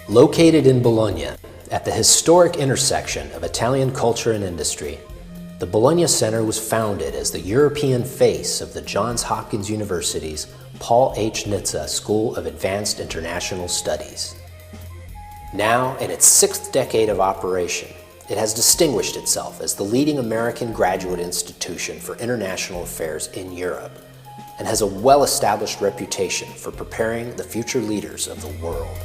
Located in Bologna, at the historic intersection of Italian culture and industry, the Bologna Center was founded as the European face of the Johns Hopkins University's Paul H. Nitze School of Advanced International Studies. Now, in its 6th decade of operation, it has distinguished itself as the leading American graduate institution for international affairs in Europe and has a well-established reputation for preparing the future leaders of the world.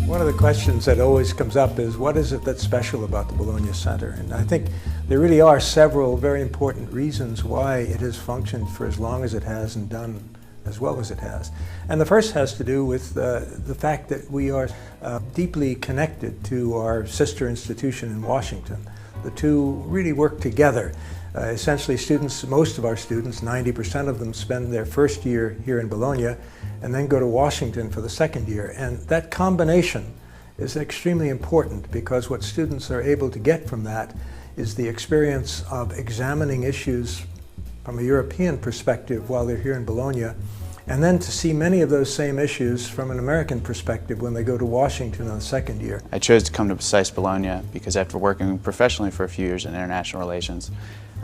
One of the questions that always comes up is, what is it that's special about the Bologna Center? And I think there really are several very important reasons why it has functioned for as long as it has and done as well as it has. And the first has to do with the fact that we are deeply connected to our sister institution in Washington. The two really work together. Essentially, students, most of our students, 90% of them, spend their first year here in Bologna and then go to Washington for the second year. And that combination is extremely important because what students are able to get from that is the experience of examining issues from a European perspective while they're here in Bologna, and then to see many of those same issues from an American perspective when they go to Washington in the second year. I chose to come to SAIS Bologna because after working professionally for a few years in international relations,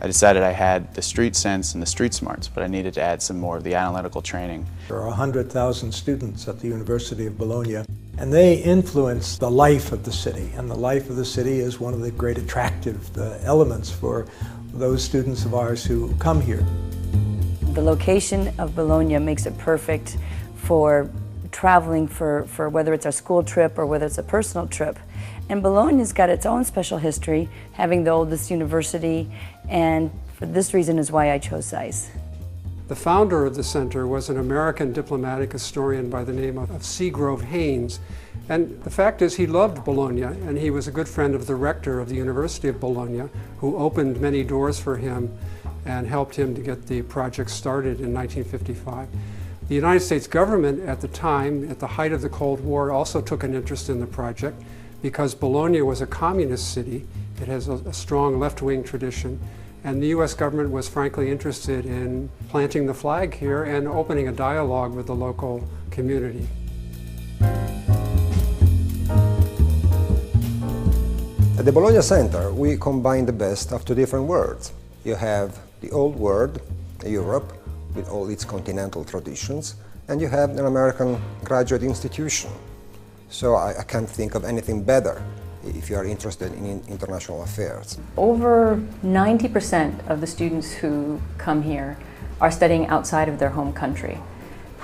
I decided I had the street sense and the street smarts, but I needed to add some more of the analytical training. There are 100,000 students at the University of Bologna, and they influence the life of the city. And the life of the city is one of the great attractive elements for those students of ours who come here. The location of Bologna makes it perfect for traveling for whether it's a school trip or whether it's a personal trip. And Bologna's got its own special history, having the oldest university, and for this reason is why I chose SAIS. The founder of the center was an American diplomatic historian by the name of Seagrove Haynes. And the fact is he loved Bologna, and he was a good friend of the rector of the University of Bologna, who opened many doors for him and helped him to get the project started in 1955. The United States government at the time, at the height of the Cold War, also took an interest in the project because Bologna was a communist city. It has a strong left-wing tradition, and the U.S. government was frankly interested in planting the flag here and opening a dialogue with the local community. At the Bologna Center, we combine the best of two different worlds. You have the old world, Europe, with all its continental traditions, and you have an American graduate institution. So I can't think of anything better if you are interested in international affairs. Over 90% of the students who come here are studying outside of their home country.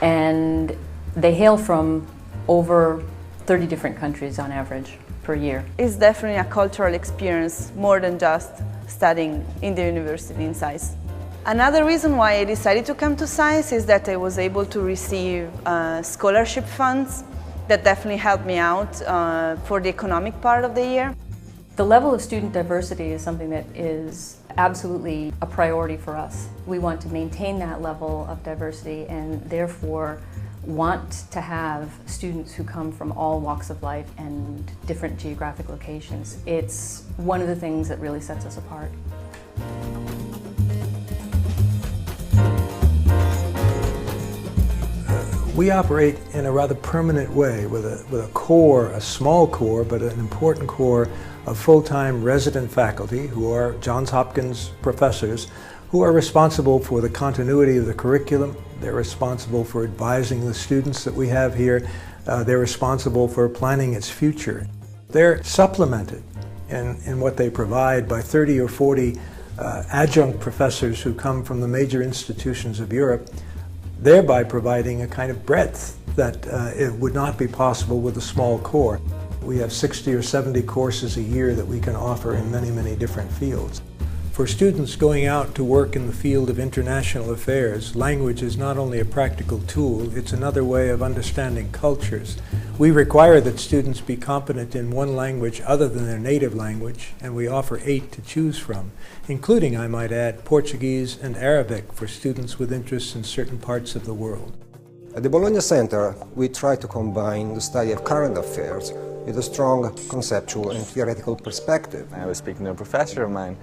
And they hail from over 30 different countries on average per year. It's definitely a cultural experience more than just studying in the university in SAIS. Another reason why I decided to come to SAIS is that I was able to receive scholarship funds that definitely helped me out for the economic part of the year. The level of student diversity is something that is absolutely a priority for us. We want to maintain that level of diversity and therefore want to have students who come from all walks of life and different geographic locations. It's one of the things that really sets us apart. We operate in a rather permanent way with a core, a small core, but an important core of full-time resident faculty who are Johns Hopkins professors who are responsible for the continuity of the curriculum. They're responsible for advising the students that we have here. They're responsible for planning its future. They're supplemented in what they provide by 30 or 40 adjunct professors who come from the major institutions of Europe, thereby providing a kind of breadth that it would not be possible with a small core. We have 60 or 70 courses a year that we can offer in many, many different fields. For students going out to work in the field of international affairs, language is not only a practical tool, it's another way of understanding cultures. We require that students be competent in one language other than their native language, and we offer 8 to choose from, including, I might add, Portuguese and Arabic for students with interests in certain parts of the world. At the Bologna Center, we try to combine the study of current affairs with a strong conceptual and theoretical perspective. I was speaking to a professor of mine,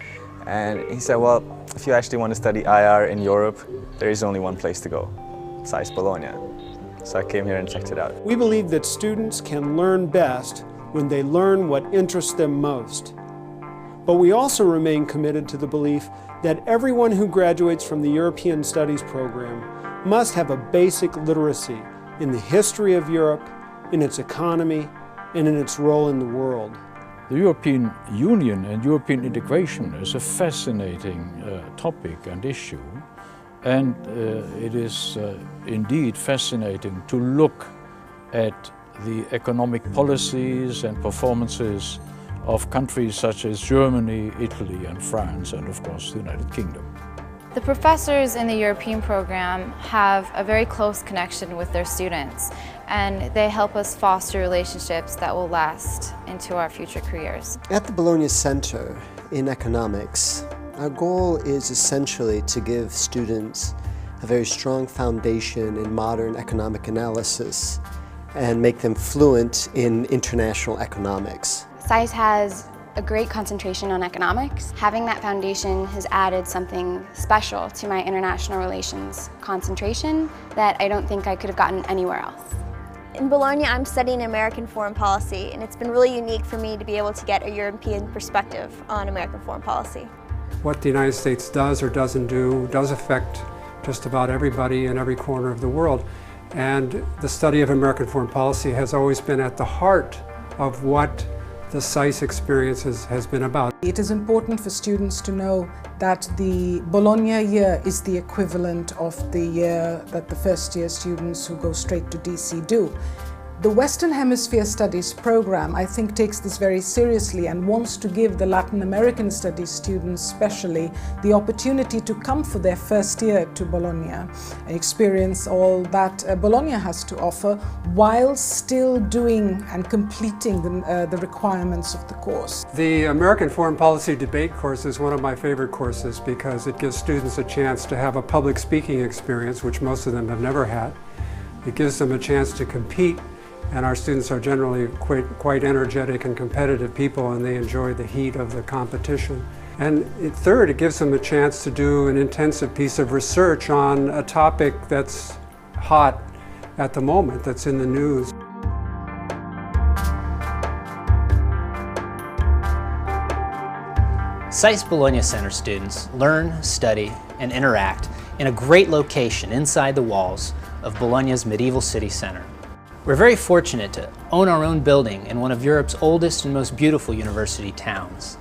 and he said, well, if you actually want to study IR in Europe, there is only one place to go, SAIS Bologna. So I came here and checked it out. We believe that students can learn best when they learn what interests them most. But we also remain committed to the belief that everyone who graduates from the European Studies program must have a basic literacy in the history of Europe, in its economy, and in its role in the world. The European Union and European integration is a fascinating topic and issue, and it is indeed fascinating to look at the economic policies and performances of countries such as Germany, Italy and France, and of course the United Kingdom. The professors in the European program have a very close connection with their students, and they help us foster relationships that will last into our future careers. At the Bologna Center in economics, our goal is essentially to give students a very strong foundation in modern economic analysis and make them fluent in international economics. SAIS has a great concentration on economics. Having that foundation has added something special to my international relations concentration that I don't think I could have gotten anywhere else. In Bologna, I'm studying American foreign policy, and it's been really unique for me to be able to get a European perspective on American foreign policy. What the United States does or doesn't do does affect just about everybody in every corner of the world. And the study of American foreign policy has always been at the heart of what the SAIS experience has been about. It is important for students to know that the Bologna year is the equivalent of the year that the first year students who go straight to DC do. The Western Hemisphere Studies program, I think, takes this very seriously and wants to give the Latin American Studies students especially the opportunity to come for their first year to Bologna and experience all that Bologna has to offer while still doing and completing the requirements of the course. The American Foreign Policy Debate course is one of my favorite courses because it gives students a chance to have a public speaking experience, which most of them have never had. It gives them a chance to compete. And our students are generally quite energetic and competitive people, and they enjoy the heat of the competition. And third, it gives them a chance to do an intensive piece of research on a topic that's hot at the moment, that's in the news. SAIS Bologna Center students learn, study, and interact in a great location inside the walls of Bologna's medieval city center. We're very fortunate to own our own building in one of Europe's oldest and most beautiful university towns.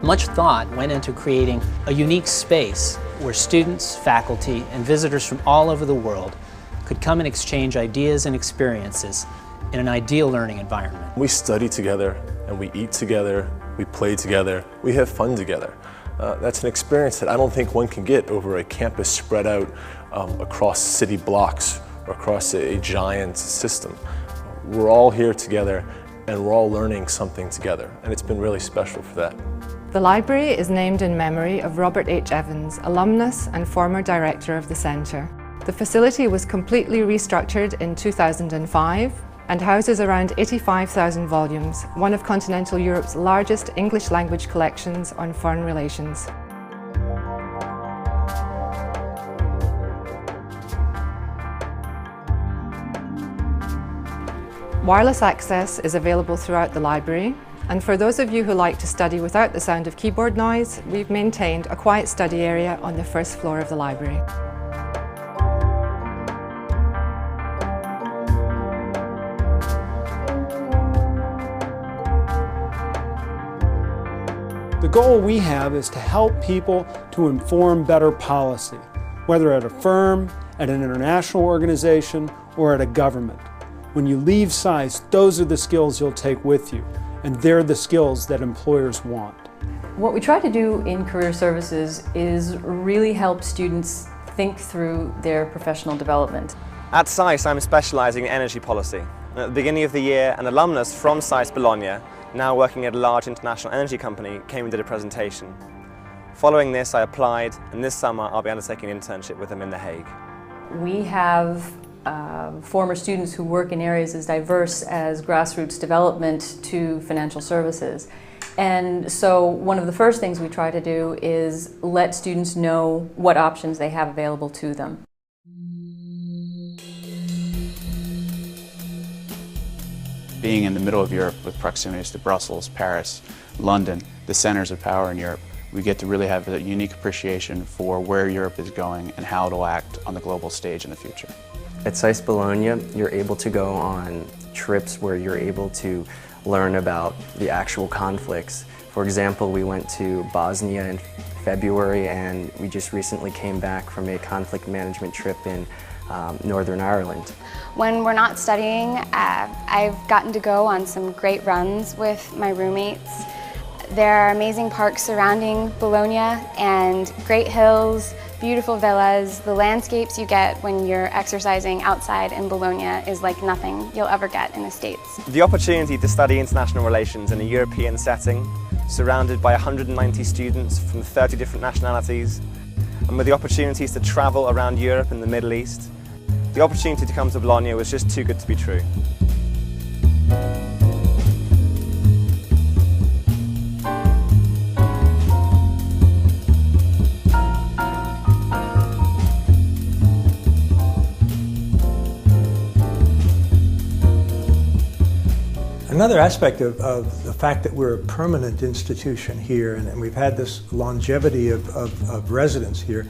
Much thought went into creating a unique space where students, faculty, and visitors from all over the world could come and exchange ideas and experiences in an ideal learning environment. We study together, and we eat together, we play together, we have fun together. That's an experience that I don't think one can get over a campus spread out across city blocks or across a giant system. We're all here together and we're all learning something together, and it's been really special for that. The library is named in memory of Robert H. Evans, alumnus and former director of the Center. The facility was completely restructured in 2005 and houses around 85,000 volumes, one of continental Europe's largest English language collections on foreign relations. Wireless access is available throughout the library, and for those of you who like to study without the sound of keyboard noise, we've maintained a quiet study area on the first floor of the library. The goal we have is to help people to inform better policy, whether at a firm, at an international organization, or at a government. When you leave SAIS, those are the skills you'll take with you, and they're the skills that employers want. What we try to do in career services is really help students think through their professional development. At SAIS, I'm specializing in energy policy. And at the beginning of the year, an alumnus from SAIS Bologna, now working at a large international energy company, came and did a presentation. Following this, I applied, and this summer I'll be undertaking an internship with them in The Hague. We have former students who work in areas as diverse as grassroots development to financial services. And so one of the first things we try to do is let students know what options they have available to them. Being in the middle of Europe with proximities to Brussels, Paris, London, the centers of power in Europe, we get to really have a unique appreciation for where Europe is going and how it'll act on the global stage in the future. At SAIS Bologna, you're able to go on trips where you're able to learn about the actual conflicts. For example, we went to Bosnia in February, and we just recently came back from a conflict management trip in Northern Ireland. When we're not studying, I've gotten to go on some great runs with my roommates. There are amazing parks surrounding Bologna and great hills, beautiful villas. The landscapes you get when you're exercising outside in Bologna is like nothing you'll ever get in the States. The opportunity to study international relations in a European setting, surrounded by 190 students from 30 different nationalities, and with the opportunities to travel around Europe and the Middle East, the opportunity to come to Bologna was just too good to be true. Another aspect of the fact that we're a permanent institution here, and we've had this longevity of residence here,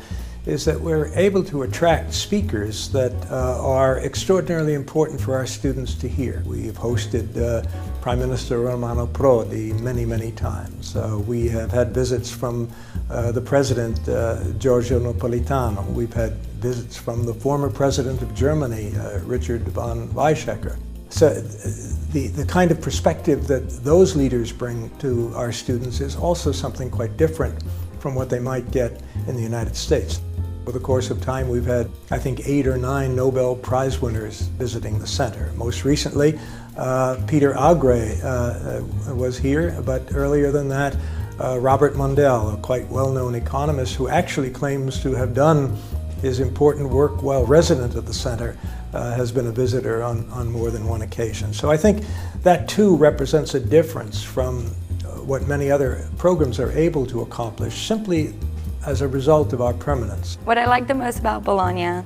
is that we're able to attract speakers that are extraordinarily important for our students to hear. We've hosted Prime Minister Romano Prodi many times. We have had visits from the President, Giorgio Napolitano. We've had visits from the former President of Germany, Richard von Weizsäcker. So the kind of perspective that those leaders bring to our students is also something quite different from what they might get in the United States. Over the course of time, we've had, I think, 8 or 9 Nobel Prize winners visiting the center. Most recently, Peter Agre was here, but earlier than that, Robert Mundell, a quite well-known economist who actually claims to have done his important work while resident at the center, has been a visitor on more than one occasion. So I think that too represents a difference from what many other programs are able to accomplish simply as a result of our permanence. What I like the most about Bologna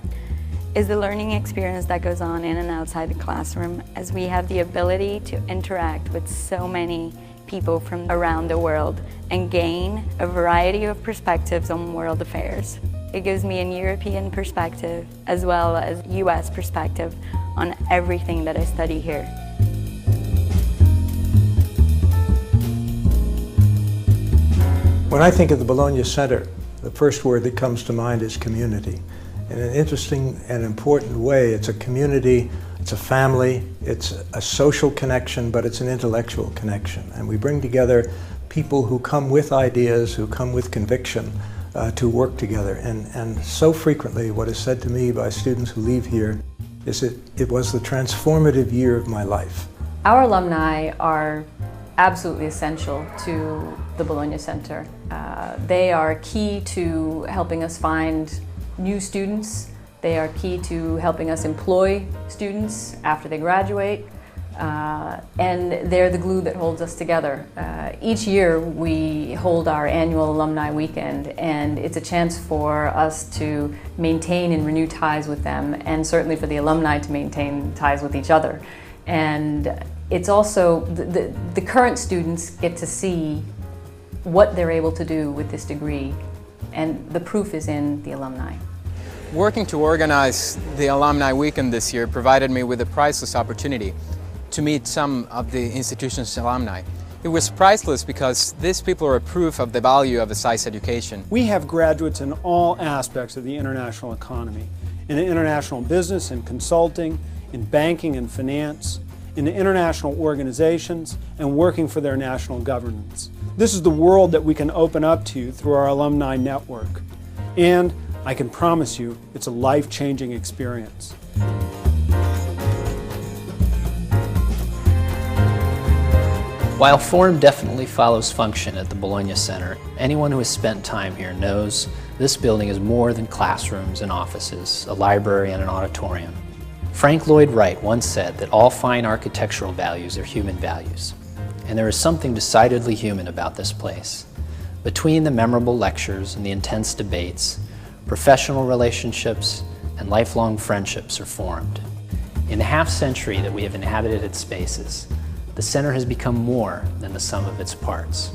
is the learning experience that goes on in and outside the classroom, as we have the ability to interact with so many people from around the world and gain a variety of perspectives on world affairs. It gives me a European perspective as well as US perspective on everything that I study here. When I think of the Bologna Center, the first word that comes to mind is community. In an interesting and important way, it's a community, it's a family, it's a social connection, but it's an intellectual connection. And we bring together people who come with ideas, who come with conviction, to work together. And so frequently what is said to me by students who leave here is that it was the transformative year of my life. Our alumni are absolutely essential to the Bologna Center. They are key to helping us find new students. They are key to helping us employ students after they graduate. And they're the glue that holds us together. Each year we hold our annual alumni weekend, and it's a chance for us to maintain and renew ties with them, and certainly for the alumni to maintain ties with each other. And it's also, the current students get to see what they're able to do with this degree, and the proof is in the alumni. Working to organize the alumni weekend this year provided me with a priceless opportunity to meet some of the institution's alumni. It was priceless because these people are a proof of the value of a SAIS education. We have graduates in all aspects of the international economy, in international business and consulting, in banking and finance, in international organizations, and working for their national governments. This is the world that we can open up to through our alumni network. And I can promise you, it's a life-changing experience. While form definitely follows function at the Bologna Center, anyone who has spent time here knows this building is more than classrooms and offices, a library and an auditorium. Frank Lloyd Wright once said that all fine architectural values are human values, and there is something decidedly human about this place. Between the memorable lectures and the intense debates, professional relationships and lifelong friendships are formed. In the half-century that we have inhabited its spaces, the center has become more than the sum of its parts.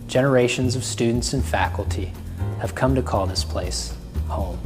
Generations of students and faculty have come to call this place home.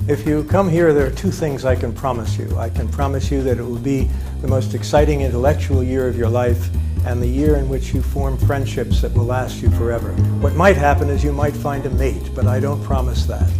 If you come here, there are two things I can promise you. I can promise you that it will be the most exciting intellectual year of your life and the year in which you form friendships that will last you forever. What might happen is you might find a mate, but I don't promise that.